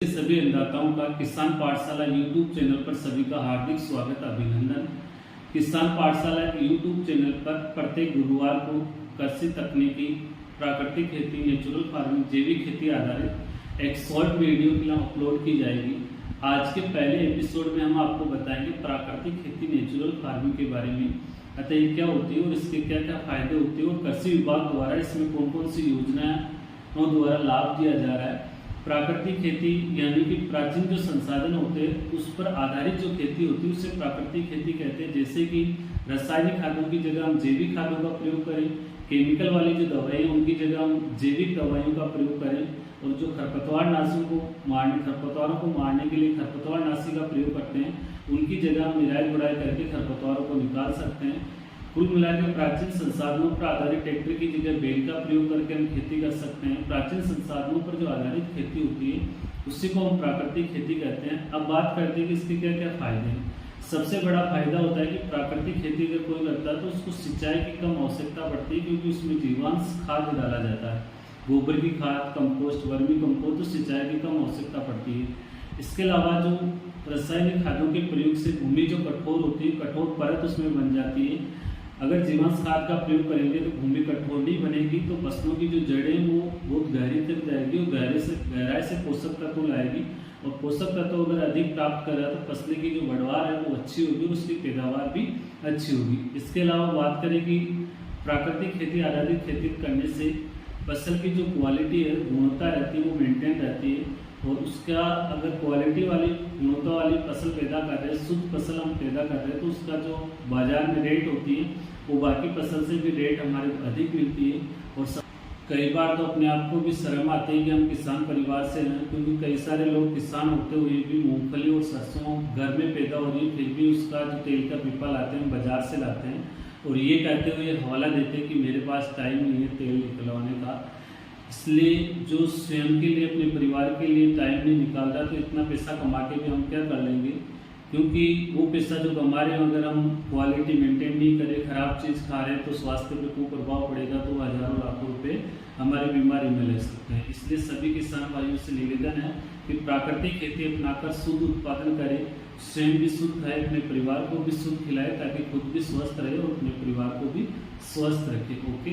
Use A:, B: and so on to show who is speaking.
A: सभी अन्नदाताओं का किसान पाठशाला यूट्यूब चैनल पर सभी का हार्दिक स्वागत अभिनंदन। किसान पाठशाला यूट्यूब चैनल पर प्रत्येक गुरुवार को कृषि तकनीकी, प्राकृतिक खेती, नेचुरल फार्मिंग, जैविक खेती आधारित एक शॉर्ट वीडियो के लिए अपलोड की जाएगी। आज के पहले एपिसोड में हम आपको बताएंगे प्राकृतिक खेती, नेचुरल फार्मिंग के बारे में। अतः ये क्या होती है और इसके क्या क्या फायदे होते हैं और कृषि विभाग द्वारा इसमें कौन कौन सी योजनाओं द्वारा लाभ दिया जा रहा है। प्राकृतिक खेती यानी कि प्राचीन जो संसाधन होते हैं उस पर आधारित जो खेती होती है उसे प्राकृतिक खेती कहते हैं। जैसे कि रासायनिक खादों की जगह हम जैविक खादों का प्रयोग करें, केमिकल वाली जो दवाएं उनकी जगह हम जैविक दवाइयों का प्रयोग करें, और जो खरपतवारों को मारने के लिए खरपतवार नाशी का प्रयोग करते हैं उनकी जगह हम निराई गुड़ाई करके खरपतवारों को निकाल सकते हैं। कुल मिलाकर प्राचीन संसाधनों पर आधारित ट्रैक्टर की जगह बैल का प्रयोग करके हम खेती कर सकते हैं। प्राचीन संसाधनों पर जो आधारित खेती होती है उसी को हम प्राकृतिक खेती कहते हैं। अब बात करते हैं कि इसके क्या क्या फायदे हैं। सबसे बड़ा फायदा होता है कि प्राकृतिक खेती अगर कोई करता है तो उसको सिंचाई की कम आवश्यकता पड़ती है, क्योंकि उसमें जीवांश खाद डाला जाता है, गोबर की खाद, कंपोस्ट, वर्मी कंपोस्ट, तो सिंचाई की कम आवश्यकता पड़ती है। इसके अलावा जो रासायनिक खादों के प्रयोग से भूमि जो कठोर होती है, कठोर परत उसमें बन जाती है। अगर जीवांश खाद का प्रयोग करेंगे तो भूमि कठोर नहीं बनेगी, तो फसलों की जो जड़ें वो बहुत गहरी तक जाएगी और गहराई से पोषक तत्व लाएगी, और पोषक तत्व अगर अधिक प्राप्त कर रहा है तो फसलें की जो बढ़वार है वो अच्छी होगी और उसकी पैदावार भी अच्छी होगी। इसके अलावा बात करें कि प्राकृतिक खेती आधारित खेती करने से फसल की जो क्वालिटी है, गुणवत्ता रहती है, वो मेंटेन रहती है, और उसका अगर क्वालिटी वाली गुणवत्ता वाली फसल पैदा कर रहे हैं, शुद्ध फसल हम पैदा कर रहे हैं, तो उसका जो बाजार में रेट होती है वो बाकी फसल से भी रेट हमारे को अधिक मिलती है। और कई बार तो अपने आप को भी शर्म आती है कि हम किसान परिवार से हैं, क्योंकि कई सारे लोग किसान होते हुए भी मूंगफली और सरसों घर में पैदा हो रही है, फिर भी उसका जो तेल का पिपा लाते हैं बाजार से लाते हैं, और ये कहते हुए हवाला देते हैं कि मेरे पास टाइम नहीं है तेल निकलवाने का। इसलिए जो स्वयं के लिए, अपने परिवार के लिए टाइम नहीं निकाल रहा तो इतना पैसा कमा के भी हम क्या कर लेंगे, क्योंकि वो पैसा जो कमा रहे हैं अगर हम क्वालिटी मेंटेन नहीं करें, खराब चीज़ खा रहे हैं तो स्वास्थ्य पे कुप्रभाव पड़ेगा, तो हजारों लाखों रुपए हमारी बीमारी में लग सकते हैं। इसलिए सभी किसान भाइयों से निवेदन है कि प्राकृतिक खेती अपनाकर शुद्ध उत्पादन करें, स्वयं भी शुद्ध खाए, अपने परिवार को भी शुद्ध खिलाए, ताकि खुद भी स्वस्थ रहे और अपने परिवार को भी स्वस्थ रखे। ओके।